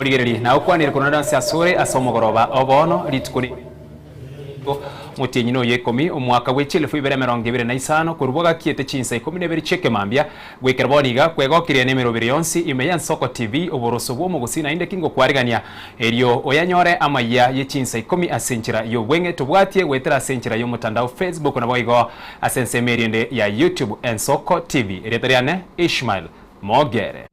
Rigereri na ukwanira kunana asore asomogoroba obono litukuni mutinyi no Ikomi omwaka gwechile fu 2025 kuruboga kiete Chinsa 12 cheke mambia gwekerboniga kwegokire nemero 2 yonsi imeya Nsoko TV oboroso bwo mugusina inde kingo kwarigania erio oyanyore Amayia ye Chinsa 10 asenchira yo bwenge tubwatie gwetera asenchira yo mutandao Facebook na boigo asensemeriende ya YouTube Nsoko TV ereteriane Ishmael Mogere.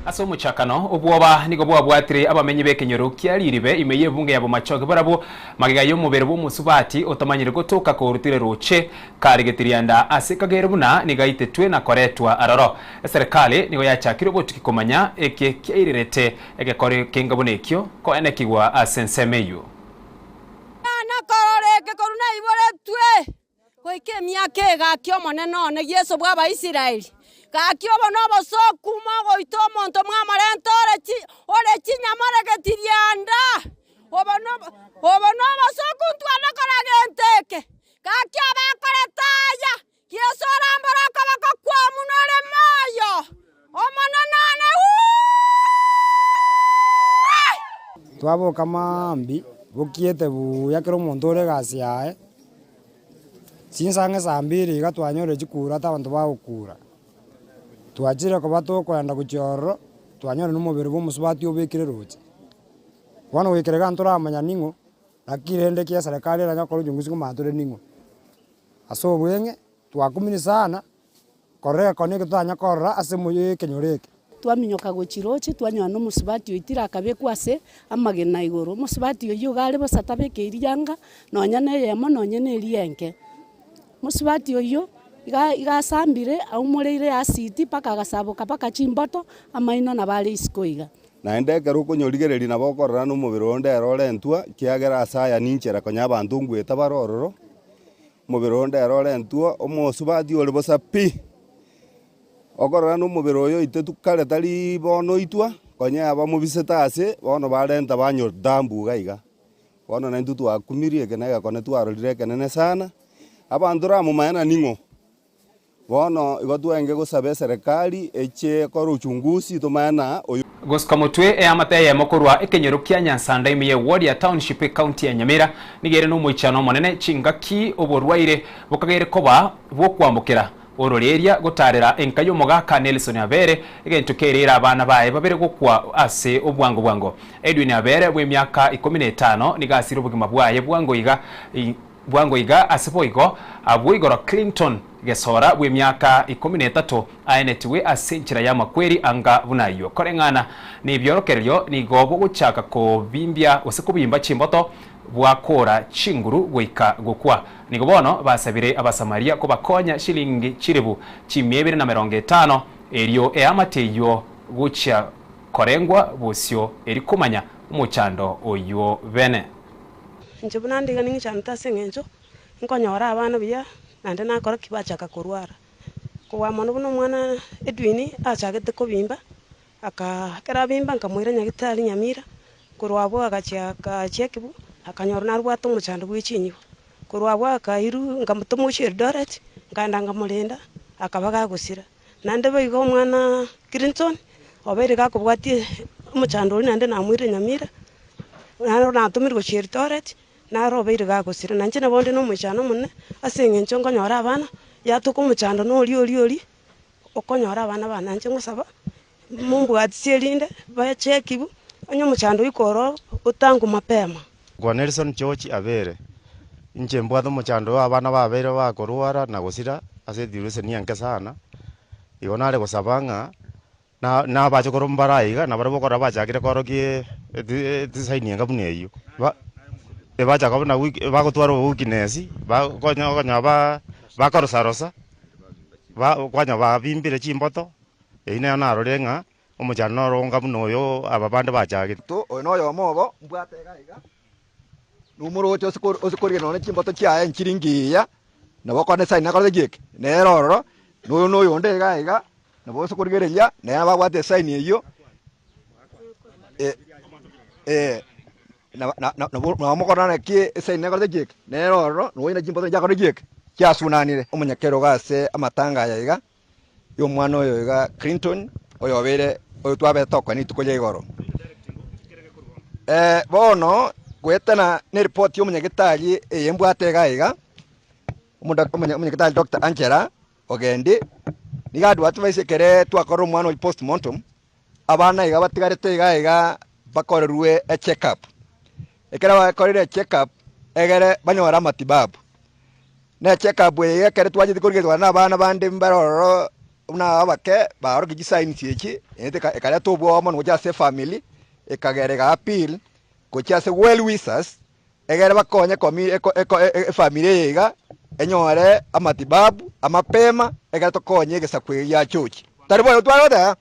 Aso muchakano obwoba nigo bwabwatire abamenyi bekenyoro kyaliribe imeye bunge yabo machoge barabo magiga yo mubere bo musubati otamanyire gotoka ko rutire roche karigetirianda asekagere buna nigaite na koretwa aroro serikali nigo yachakire botukikomanya eke kyairerete eke kore kenga bonekyo ko enekigwa asensemeyo na kororeke koruna ibore twe koike miake ga kyo moneno ne Yesu bwa Israeli kakiobo nobo sokuma goito monto mwamarento ore chinyamara getirianda obo nobo sokuntwana karagenteke kakioba koretaya Yesu rambara kabako kwa munore moyo omonanane twabo kamambi bukiete buya kero monto ore gasiae Chinsa sambiri gatwanyore chikura tabantu bagukura twachire ko batokwenda kuchoro twanyore numubiri b'umusubati obekire roche wana wekere gantura amanya ningo nakirende kia serikali ra nyakoro jungusi ko mature ningo aso bwenge twakumini sana koreka koneke twanya korra ase moye kenyoreke twaminyoka gochiroche twanywa no musubati oitira kabekwa ase amagena igoro musubati oyo gare bosatabeke iriyanga nonya neyemo nonya nerienke musubati oyo igasambire aumureire asiti paka gasaboka paka chimboto amaino na bale iskoiga naende kero kunyorigereri na bokorera no mubiro onde erore ntwa kiagera asaya ninchera konya bantu ngweta barororo mubiro onde erore ntwa omosubati ore bosapi okorera no mubiro oyo itetukare tari bono itwa konya aba mubiseta ase bono barenta banyor dambu gaiga bono na ntutu akumirie kenega kone twarorire kenene sana abantu ramu maana ningo bono igotwenge gusabe serikali eche koro uchunguzi tumana Goskamutwe amate ya mokorwa ekenyero kya Nyansanda imiye ward ya township county ya Nyamira nigere no muichano monene chingaki oborwaire bukagere koba bwokwambukira ororeria gutarira enkayo mogaka Nelson Abere egentukerera abana bae babere gukwa ase obwango Edwin Abere bwe myaka 15 nigasira obugima bwaye bwango iga asipoigo abwigoro Clinton gesora bwe myaka 13 aenetiwe asenchira ya makweri anga bunayo korengana ni byorokeryo ni gobo guchaka ko bimbya usikubimba chimboto bwakora chinguru gwika gukwa nigo bono basabire abasamaria ko bakonya shilingi chiribu chimyebere na 50 eriyo amateyo gucha korengwa busyo erikumanya umuchando oyo bene njibuna ndiga ningi chanta sengenjo nkonyora abana biya nande nakora kibachaka kurwara kuwa mono buno mwana Edwini achagete kubimba akakera bimba nkamwira nyagitari Nyamira kurwabo agachaka chekibu akanyora narwato muchando bwichinyibo kurwabo akairu ngamutumushira Doret nganda ngamulinda akabaga gusira nande bigo mwana Clinton obere gakubwati muchando nande namwira Nyamira na tumirgo shira Doret naro beire gagusira nanje nabonde no muchano munne asengencho ngonyora abana yatuko muchando no oli okonyora abana bananje ngusaba mumbu atselinde ba chekibu onyo muchando ikoro utangu mapema kwa Nelson George Abere inche mbwatho muchando abana babere bakorwara na gusira ase diruse nianke sana igonare gusabanga na bacho korombaraiga na barabo kora bachakire korokie design ngabuneyo ebacha kabona wiki bagotwaro weakness konya bakorosarosa kwanya babimbire chimboto ine na rorenga omuchano ronga bunoyo ababande bachagire to ono yo mobo mbwate gaiga numero cho osikorie no chimboto chia enchiringiya nabo kone sai nakore gike neroro no yonde gaiga nabo osikorie ne babwate sai niyo na mukorana ki esaine gore jik neroro no ina jimbo ja gore jik kya sunanire umunyakero gase amatanga yaiga yo mwana oyo iga Clinton oyo bere oyo twabe toko ni tukoje igoro bono gwetana ne report yo munyagitari eyembwate gaiga umunyagitari Dr. Angela ogendi nigadwa tubaise twakora umwana wa postmortem abana iga batigarete iga bakorerwe a check up ekera bakorere check up egere banyora matibabu na check up iga kere twaje dikorgerwa na abana bande mbaroro una abake baro kigisign chichi eteka ekara tobwo omo no jase family ekagere ga appeal ko chase well wishes egere bakonye komi family iga enyore amatibabu amapema egere tokonye gesakwe ya chochi taribo twarota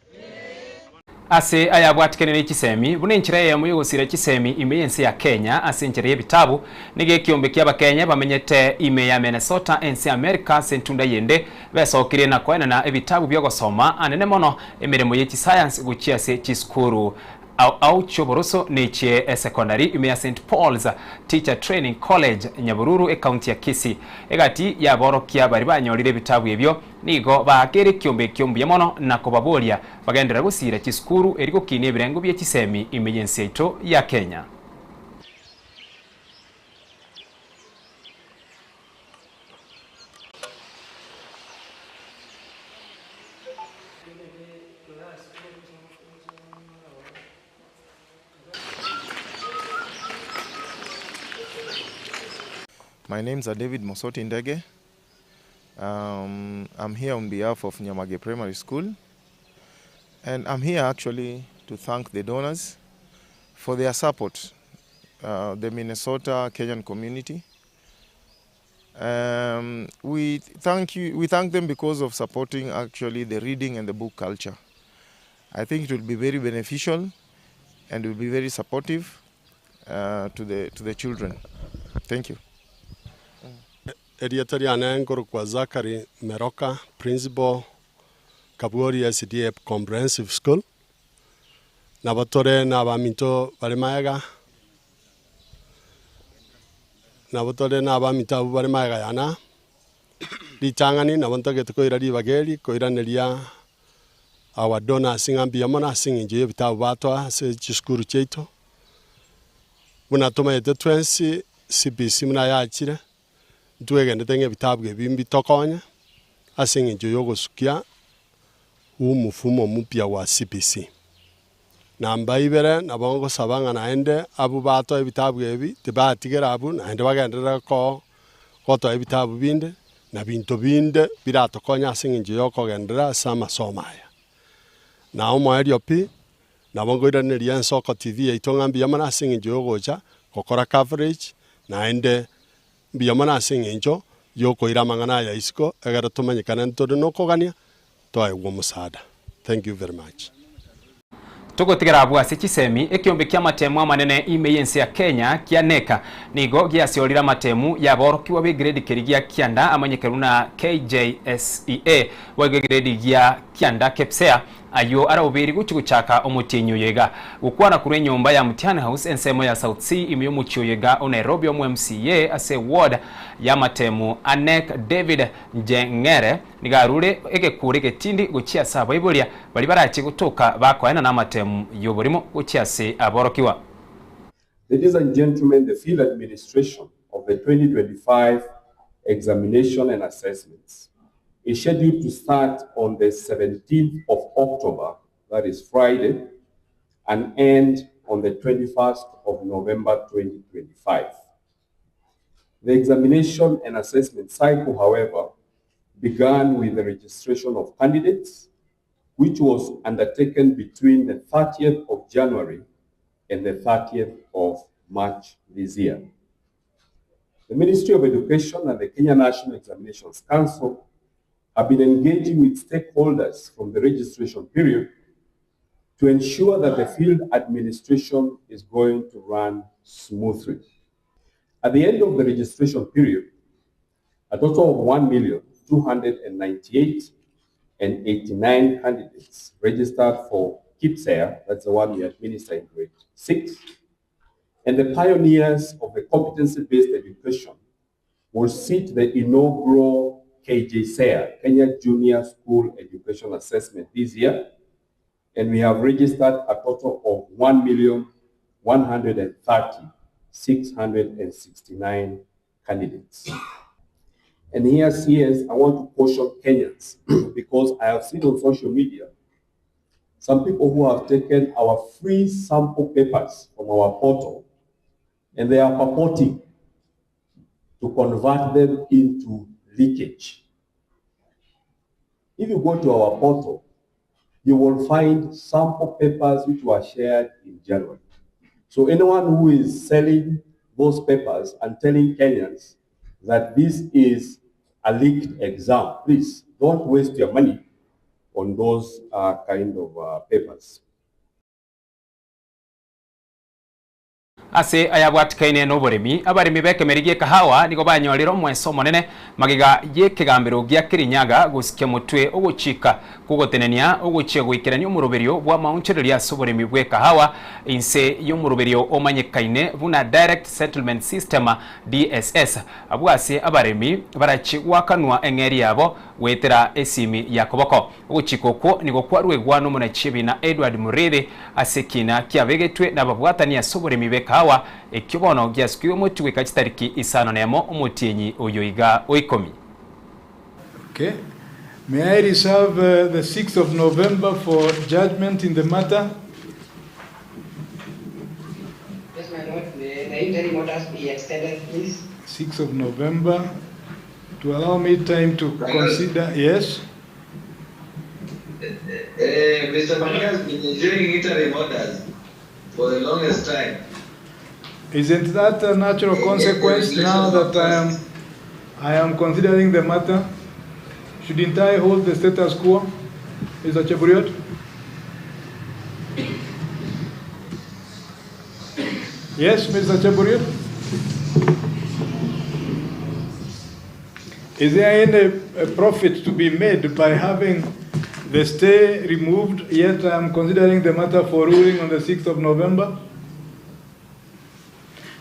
ase ayabwatikene n'ekisemi bune enchira yemu yogosire ekisemi ime yensi ya Kenya ase enchira y'ebitabu nige kiombe ky'abakenya bamenyete ime ya Minnesota ensi America sentunda yende besokire na kwenana ebitabu byogosoma anene mono emirimo y'ekiscience guchia se chiskuru au choboroso neche secondary ime ya St. Paul's Teacher Training College Nyabururu county ya Kisii egati yaborokia bari banyorire ebitabu ebyo nigo bagere kiombe mono na kobaboria bagendera gusira chiskuru eriko kine ebirengo by'ekisemi ime yensi yaito ya Kenya. My name's David Mosoti Ndege. I'm here on behalf of Nyamage Primary School. And I'm here actually to thank the donors for their support, the Minnesota Kenyan community. We thank them because of supporting actually the reading and the book culture. I think it will be very beneficial and will be very supportive to the children. Thank you. Eriatariana ngoro kwa Zakari Meroka, Principal Kabuori SDA Comprehensive School. Nabatore na baminto baremayaga. Nabatore na bamita baremayaga yana. Litangani nabantage to koirari bageri koiraneria our donor singambi yamona singing je bitabu batwa se chiskuru cheito. Muna toma yete 20 CBC muna yachire. Tuegende tenge bitabu gebimbi tokonya asingi joyogo sukia umufumo mpya wa CBC namba ibere nabongo sabanga naende abu bato ebitabu gebi tibatigera abu naende bagendera ko to ebitabu binde na binto binde biratokonya asingi joyoko gendera sama somaya na omo eriopi nabongo iraneri ensoko TV itongambi yamana asingi joyogocha kokora coverage naende biyamana singenjo yoko iramangana ya isiko egara tumanyikana ntodo nokogania twaigwo musada. Thank you very much. Tugotigera abwase kisemi ekiombe kya matemu amanene ime yensi ya Kenya kianeka nigo giasiorira matemu yaborokiwa be grade kerigia kianda amanyekeruna KJSEA wa grade gia kianda kepsea ayo arabiri guchaka omutinyo yega gukwana kure nyomba ya Mutiani House ensemo ya South Sea imiyo muchyo yega o Nairobi omu MCA ase ward ya matemu Anek David Njengere nigarure egekure getindi guchia saba ibolia bali barachi gutoka bakoana na matemu yoborimo guchia se aborokiwa. Ladies and gentlemen, the field administration of the 2025 examination and assessments is scheduled to start on the 17th of October, that is Friday, and end on the 21st of November 2025. The examination and assessment cycle, however, began with the registration of candidates, which was undertaken between the 30th of January and the 30th of March this year. The Ministry of Education and the Kenya National Examinations Council have been engaging with stakeholders from the registration period to ensure that the field administration is going to run smoothly. At the end of the registration period, a total of 1,298,089 candidates registered for KIPSEA, that's the one we administer in grade 6, And the pioneers of the competency-based education will sit the inaugural KJSEA, Kenya Junior School Education Assessment this year. And we have registered a total of 1,130,669 candidates. And here, CS, I want to caution Kenyans because I have seen on social media some people who have taken our free sample papers from our portal and they are purporting to convert them into leakage. If you go to our portal, you will find sample papers which were shared in January. So anyone who is selling those papers and telling Kenyans that this is a leaked exam, please don't waste your money on those kind of papers. ase ayabwatikaine n'oburimi abarimi bekemerigie kahawa nigo banyoriro mweso monene magiga yekigambiro gya Kirinyaga gusikia mutwe oguchika kugotenenia oguchia gwikirania umuruberio bwa maunchereria soburimi bwe kahawa inse y'umuruberio omanyekaine buna direct settlement system DSS abwase abarimi barachigwakanwa engeri yabo wetera esimi yakoboko oguchikoko nigo kwarwegwa no munachibi na Edward Murede asekina kiabegetwe nababwatania soburimi bwe kahawa ekibono gyasukio mutwe kachitariki isano nemo umutinyi oyoiga Ikomi. Okay. May I reserve the 6th of November for judgment in the matter? Yes, my lord. The interim orders be extended, please. 6th of November, to allow me time to consider. Yes? Mr. Mani has been enjoying interim orders for the longest time. Isn't that a natural consequence now that I am considering the matter? Shouldn't I hold the status quo, Mr. Cheburiot? Yes, Mr. Cheburiot? Is there any profit to be made by having the stay removed, yet I am considering the matter for ruling on the 6th of November?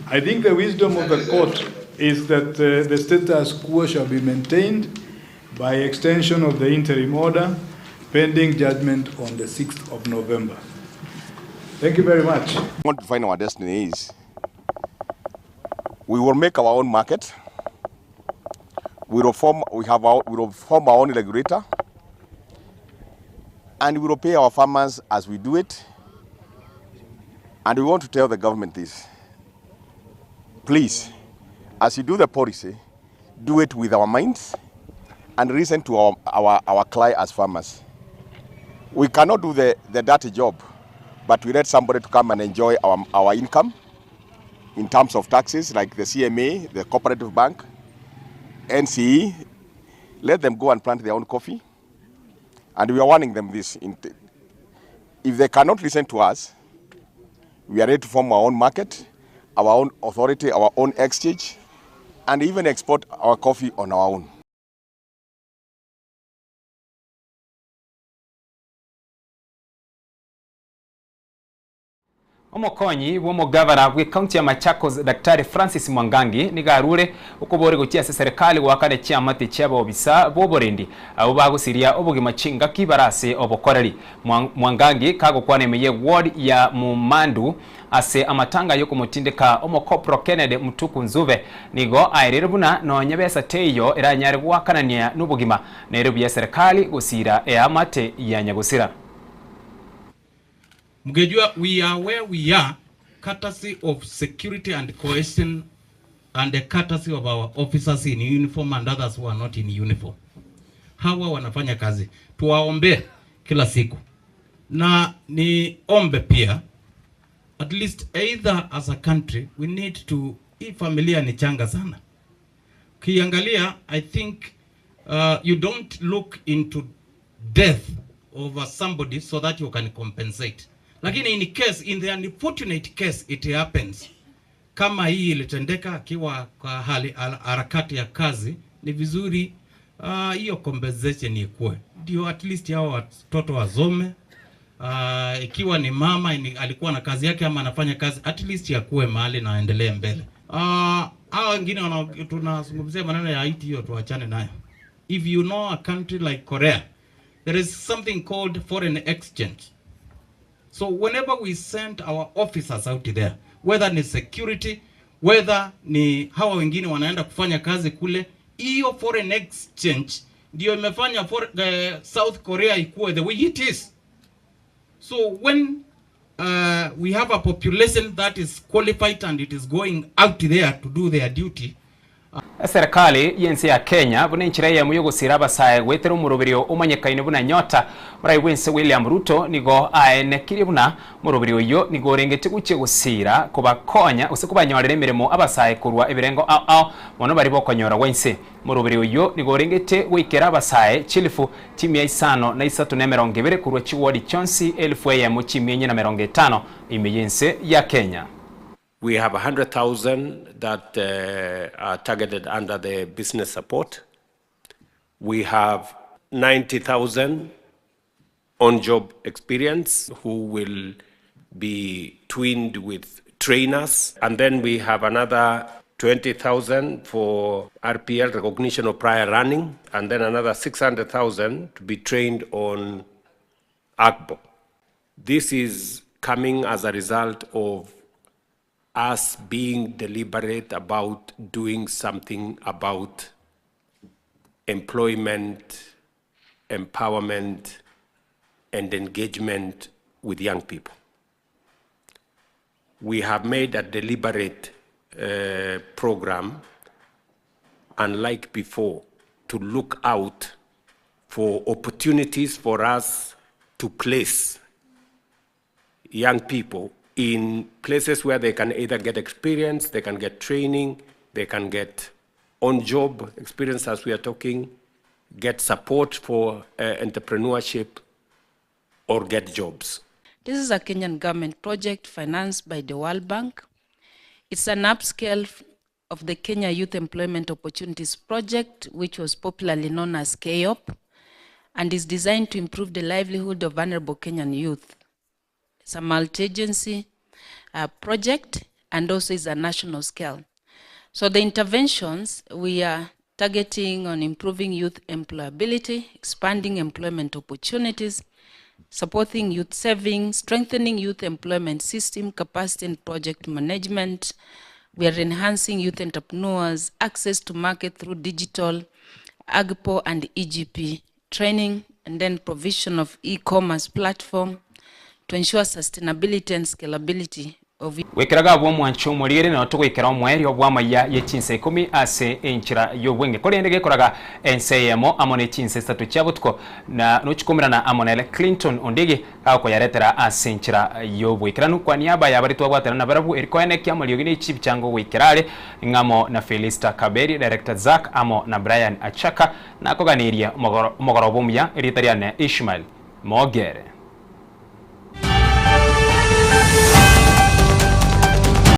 I think the wisdom of the court is that the status quo shall be maintained by extension of the interim order pending judgment on the 6th of November. Thank you very much. We want to find our destiny is we will make our own market. We will form our own regulator, and we will pay our farmers as we do it. And we want to tell the government this. Please, as you do the policy, do it with our minds and listen to our client as farmers. We cannot do the dirty job, but we let somebody to come and enjoy our income in terms of taxes, like the CMA, the Cooperative Bank, NCE. Let them go and plant their own coffee. And we are warning them this. If they cannot listen to us, we are ready to form our own market, our own authority, our own exchange, and even export our coffee on our own. Omokonyi w'omugavana gwe county ya Machakos Daktari Francis Mwangangi nigarure ukobore gutia serikali wakane chiamate cyabo obisa boborendi abo bagusiria obugima chinga kibarase obokoreri Mwangangi kago kwanemeye ward ya Mumandu ase amatanga yoko mutindeka omokopro Kennedy Mutuku Nzuve nigo airebuna no nyebesa teyo iranyare gwakanania n'ubugima nerebu ya serikali gusira eamate ya nyagusira. Mgejua, we are where we are courtesy of security and cohesion and the courtesy of our officers in uniform and others who are not in uniform. Hawa wanafanya kazi. Tuwaombe kila siku. Na ni ombe pia, at least either as a country, we need to, hii familia ni changa sana. Kiangalia, I think you don't look into death over somebody so that you can compensate. Lakini in the unfortunate case it happens, kama hii ilitendeka akiwa kwa harakati ya kazi, ni vizuri hiyo compensation ikue. Ndio at least hao watoto wasome, ikiwa ni mama alikuwa na kazi yake ama anafanya kazi, at least yakuwe mahali na aendelee mbele. Hao wengine tunazungumzia maneno ya IT, hiyo tuachane nayo. If you know a country like Korea, there is something called foreign exchange. So whenever we send our officers out there, whether ni security, whether ni hawa wengine wanaenda kufanya kazi kule, hiyo foreign exchange ndio imefanya South Korea ikuwe the way it is. So when we have a population that is qualified and it is going out there to do their duty, serikali yensi ya Kenya bune nchireye muyogo siraba sae gwetero murobirio umanyekaine buna nyota murai wense William Ruto nigo aene kiri buna murobirio yo nigo rengete guche gusira kubakonya use kubanyorere mirimo abasae kurwa ebirengo mono bari bokonyora wense murobirio yo nigo rengete wikera abasae chilifu timu ya 5 na 370 kurwa chiwodi chonsi 1000 ya muchimi yenye na 50 imeyense ya Kenya. We have 100,000 that are targeted under the business support. We have 90,000 on-job experience who will be twinned with trainers. And then we have another 20,000 for RPL, recognition of prior running, and then another 600,000 to be trained on AGBO. This is coming as a result of us being deliberate about doing something about employment, empowerment, and engagement with young people. We have made a deliberate program, unlike before, to look out for opportunities for us to place young people in places where they can either get experience, they can get training, they can get on-job experience as we are talking, get support for entrepreneurship, or get jobs. This is a Kenyan government project financed by the World Bank. It's an upscale of the Kenya Youth Employment Opportunities Project, which was popularly known as KYOP, and is designed to improve the livelihood of vulnerable Kenyan youth. It's a multi-agency project and also is a national scale. So the interventions we are targeting on improving youth employability, expanding employment opportunities, supporting youth saving, strengthening youth employment system, capacity and project management. We are enhancing youth entrepreneurs, access to market through digital, AGPO and EGP training, and then provision of e-commerce platform to ensure sustainability and scalability of wekeraga bwo mwancho murire na tugwikera omweri obwa Amayia ye Chinsa Ikomi ase enchira yobwenge kolende gekoraga enseyemo amone Chinsa 3 chabutko na nuchikumirana amonele Clinton ondege ako yaretera ase enchira yobwekiranu kwa niaba ya bari twabwatana na barabu erikoene kyamulio gine chibi chango wekerale ngamo na Felista Kaberi, director Zack amo na Brian Achaka na koganiria mogorobumya eritariane Ishmael Mogere.